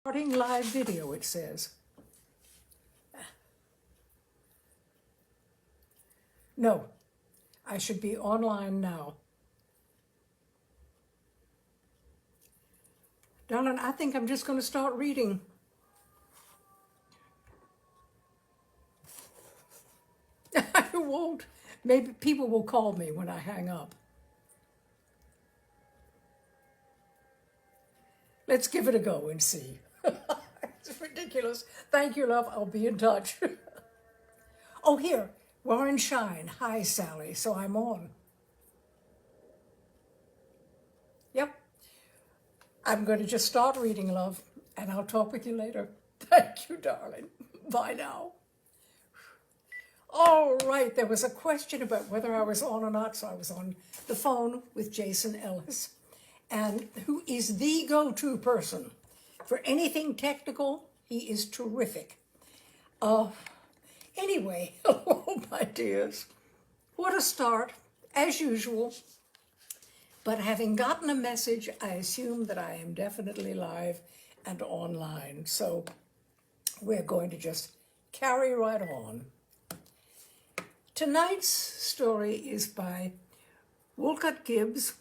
Starting live video, it says. No, I should be online now. Darling, I think I'm just going to start reading. I won't. Maybe people will call me when I hang up. Let's give it a go and see. It's ridiculous. Thank you, love. I'll be in touch. Oh, here. Warren Shine. Hi, Sally. So I'm on. Yep. I'm going to just start reading, love, and I'll talk with you later. Thank you, darling. Bye now. All right. There was a question about whether I was on or not, so I was on the phone with Jason Ellis, and who is the go-to person for anything technical. He is terrific. Anyway, hello, my dears. What a start, as usual. But having gotten a message, I assume that I am definitely live and online. So we're going to just carry right on. Tonight's story is by Wolcott Gibbs,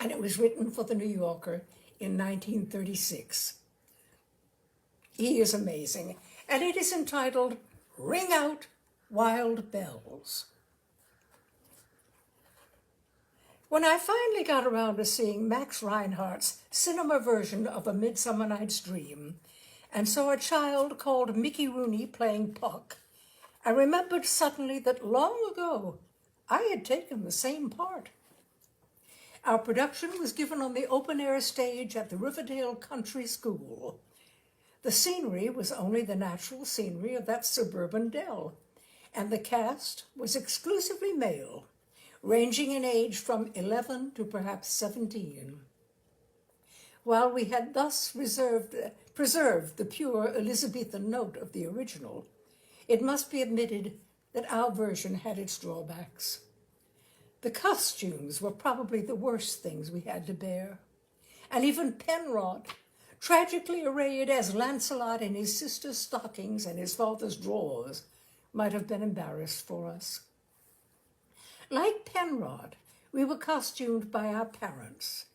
and it was written for The New Yorker in 1936. He is amazing, and it is entitled Ring Out Wild Bells. When I finally got around to seeing Max Reinhardt's cinema version of A Midsummer Night's Dream and saw a child called Mickey Rooney playing Puck, I remembered suddenly that long ago I had taken the same part. Our production was given on the open-air stage at the Riverdale Country School. The scenery was only the natural scenery of that suburban dell, and the cast was exclusively male, ranging in age from 11 to perhaps 17. While we had thus preserved the pure Elizabethan note of the original, it must be admitted that our version had its drawbacks. The costumes were probably the worst things we had to bear, and even Penrod, tragically arrayed as Lancelot in his sister's stockings and his father's drawers, might have been embarrassed for us. Like Penrod, we were costumed by our parents,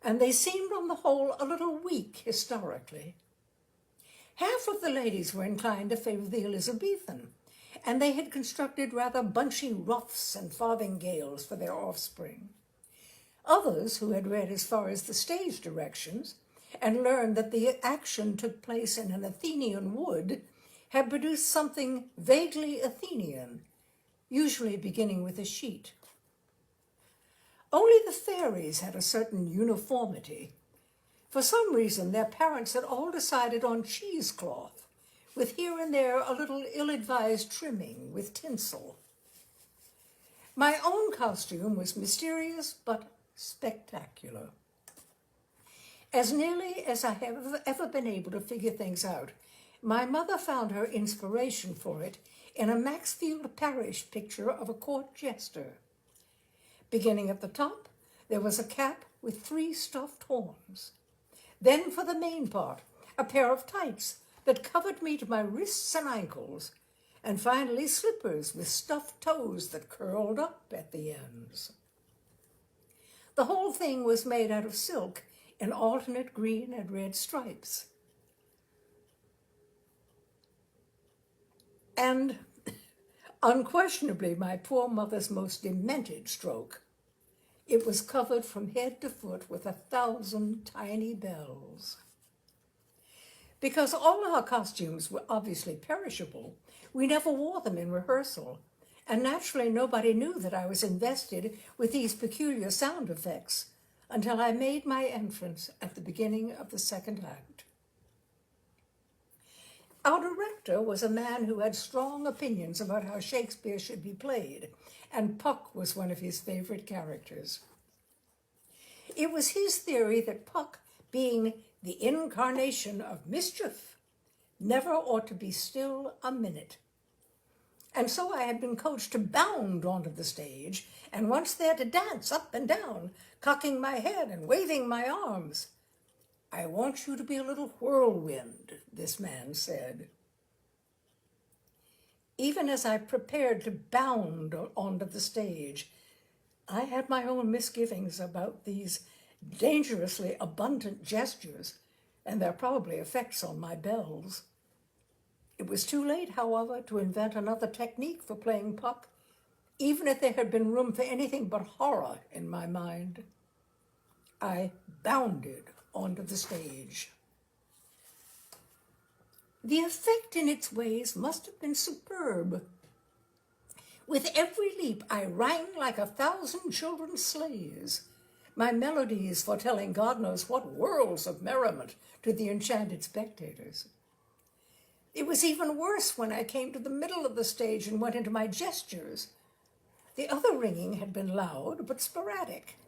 and they seemed on the whole a little weak historically. Half of the ladies were inclined to favor the Elizabethan, and they had constructed rather bunchy ruffs and farthingales for their offspring. Others, who had read as far as the stage directions and learned that the action took place in an Athenian wood, had produced something vaguely Athenian, usually beginning with a sheet. Only the fairies had a certain uniformity. For some reason, their parents had all decided on cheesecloth, with here and there a little ill-advised trimming with tinsel. My own costume was mysterious but spectacular. As nearly as I have ever been able to figure things out, my mother found her inspiration for it in a Maxfield Parrish picture of a court jester. Beginning at the top, there was a cap with 3 stuffed horns. Then, for the main part, a pair of tights that covered me to my wrists and ankles, and finally slippers with stuffed toes that curled up at the ends. The whole thing was made out of silk in alternate green and red stripes. And unquestionably my poor mother's most demented stroke. It was covered from head to foot with 1,000 tiny bells. Because all our costumes were obviously perishable, we never wore them in rehearsal, and naturally nobody knew that I was invested with these peculiar sound effects until I made my entrance at the beginning of the second act. Our director was a man who had strong opinions about how Shakespeare should be played, and Puck was one of his favorite characters. It was his theory that Puck, being the incarnation of mischief, never ought to be still a minute. And so I had been coached to bound onto the stage, and once there to dance up and down, cocking my head and waving my arms. "I want you to be a little whirlwind," this man said. Even as I prepared to bound onto the stage, I had my own misgivings about these dangerously abundant gestures and their probably effects on my bells. It was too late, however, to invent another technique for playing puck, even if there had been room for anything but horror in my mind. I bounded onto the stage. The effect in its ways must have been superb. With every leap, I rang like 1,000 children's sleighs, my melodies foretelling God knows what worlds of merriment to the enchanted spectators. It was even worse when I came to the middle of the stage and went into my gestures. The other ringing had been loud but sporadic.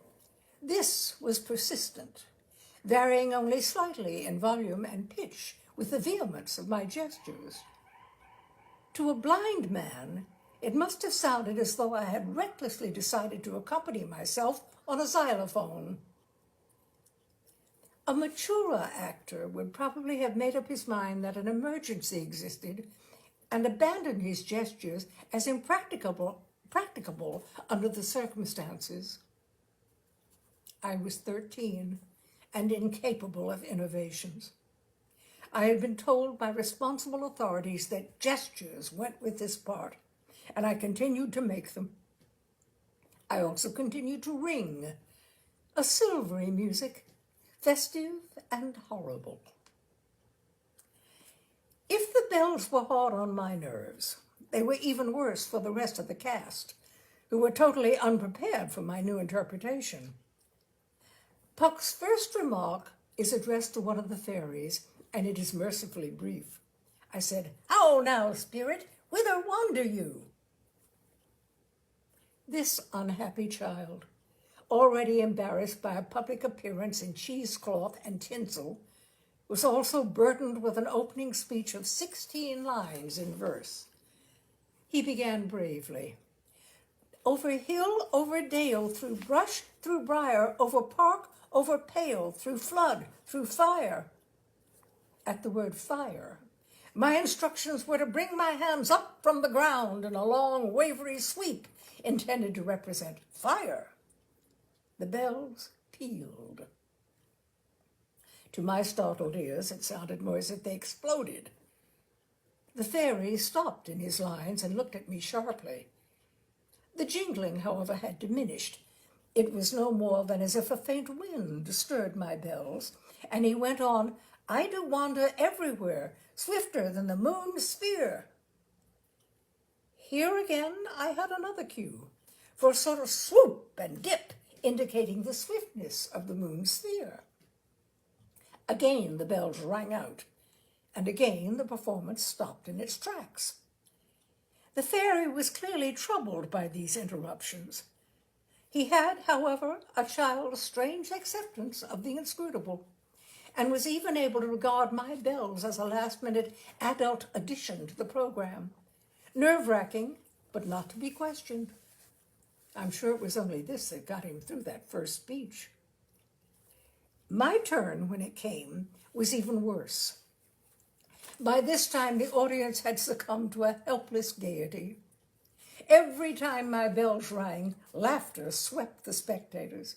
This was persistent, varying only slightly in volume and pitch with the vehemence of my gestures. To a blind man, it must have sounded as though I had recklessly decided to accompany myself on a xylophone. A maturer actor would probably have made up his mind that an emergency existed and abandoned his gestures as impracticable under the circumstances. I was 13 and incapable of innovations. I had been told by responsible authorities that gestures went with this part, and I continued to make them. I also continued to ring, a silvery music, festive and horrible. If the bells were hard on my nerves, they were even worse for the rest of the cast, who were totally unprepared for my new interpretation. Puck's first remark is addressed to one of the fairies, and it is mercifully brief. I said, "How now, spirit, whither wander you?" This unhappy child, already embarrassed by a public appearance in cheesecloth and tinsel, was also burdened with an opening speech of 16 lines in verse. He began bravely. "Over hill, over dale, through brush, through briar, over park, over pale, through flood, through fire." At the word fire, my instructions were to bring my hands up from the ground in a long, wavery sweep intended to represent fire. The bells pealed. To my startled ears, it sounded more as if they exploded. The fairy stopped in his lines and looked at me sharply. The jingling, however, had diminished. It was no more than as if a faint wind stirred my bells, and he went on, "I do wander everywhere, swifter than the moon's sphere." Here again I had another cue, for a sort of swoop and dip, indicating the swiftness of the moon's sphere. Again the bells rang out, and again the performance stopped in its tracks. The fairy was clearly troubled by these interruptions. He had, however, a child's strange acceptance of the inscrutable, and was even able to regard my bells as a last-minute adult addition to the program. Nerve-wracking, but not to be questioned. I'm sure it was only this that got him through that first speech. My turn, when it came, was even worse. By this time, the audience had succumbed to a helpless gaiety. Every time my bells rang, laughter swept the spectators,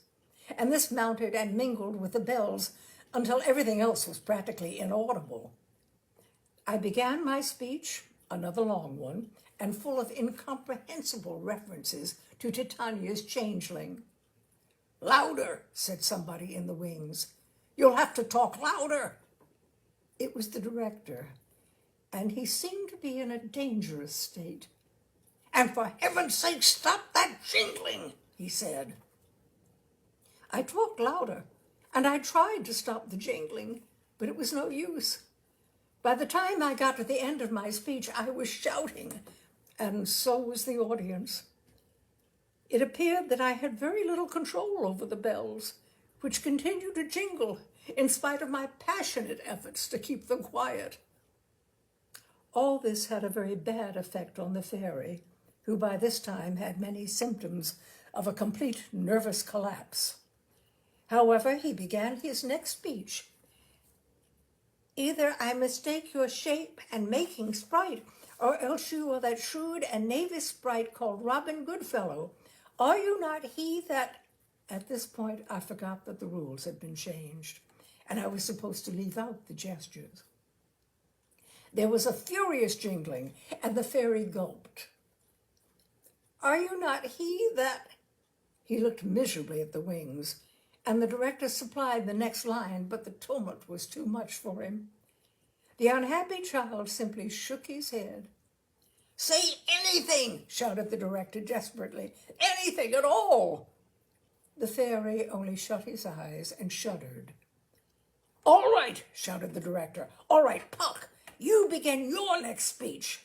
and this mounted and mingled with the bells until everything else was practically inaudible. I began my speech, another long one, and full of incomprehensible references to Titania's changeling. "Louder," said somebody in the wings. "You'll have to talk louder." It was the director, and he seemed to be in a dangerous state. "And for heaven's sake, stop that jingling," he said. I talked louder, and I tried to stop the jingling, but it was no use. By the time I got to the end of my speech, I was shouting, and so was the audience. It appeared that I had very little control over the bells, which continued to jingle in spite of my passionate efforts to keep them quiet. All this had a very bad effect on the fairy, who by this time had many symptoms of a complete nervous collapse. However, he began his next speech, Either I mistake your shape and making sprite, or else you are that shrewd and knavish sprite called Robin Goodfellow. Are you not he that... At this point, I forgot that the rules had been changed, and I was supposed to leave out the gestures. There was a furious jingling, and the fairy gulped. Are you not he that... He looked miserably at the wings, and the director supplied the next line, but the tumult was too much for him. The unhappy child simply shook his head. Say anything, shouted the director desperately. Anything at all. The fairy only shut his eyes and shuddered. All right, shouted the director. All right, Puck, you begin your next speech.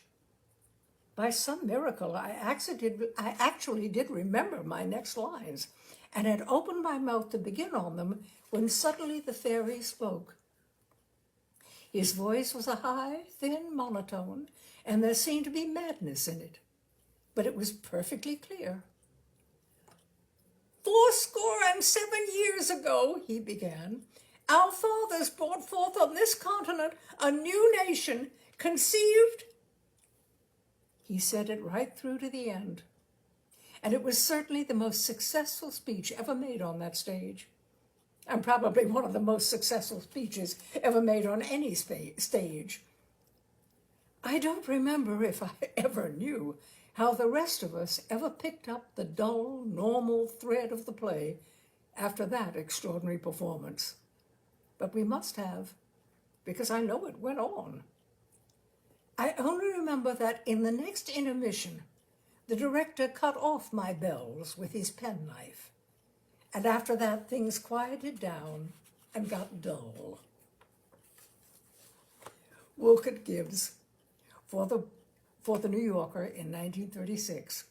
By some miracle, I actually did remember my next lines, and had opened my mouth to begin on them when suddenly the fairy spoke. His voice was a high, thin monotone, and there seemed to be madness in it, but it was perfectly clear. 77 years ago, he began, our fathers brought forth on this continent a new nation, conceived... He said it right through to the end, and it was certainly the most successful speech ever made on that stage, and probably one of the most successful speeches ever made on any stage. I don't remember if I ever knew how the rest of us ever picked up the dull, normal thread of the play after that extraordinary performance. But we must have, because I know it went on. I only remember that in the next intermission, the director cut off my bells with his penknife. And after that, things quieted down and got dull. Wolcott Gibbs, for the New Yorker in 1936,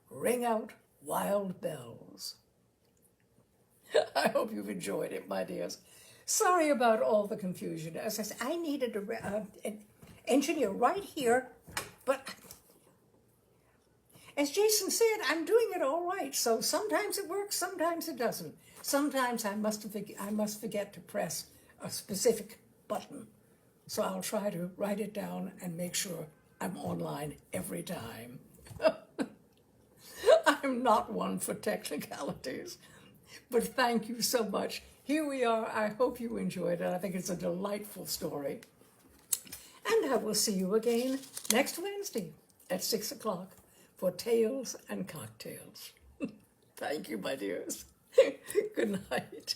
Ring Out Wild Bells. I hope you've enjoyed it, my dears. Sorry about all the confusion. As I said, I needed an engineer right here, but as Jason said, I'm doing it all right. So sometimes it works, sometimes it doesn't. Sometimes I must forget to press a specific button. So I'll try to write it down and make sure I'm online every time. I'm not one for technicalities, but thank you so much. Here we are. I hope you enjoyed it. I think it's a delightful story. And I will see you again next Wednesday at 6 o'clock for Tales and Cocktails. Thank you, my dears. Good night.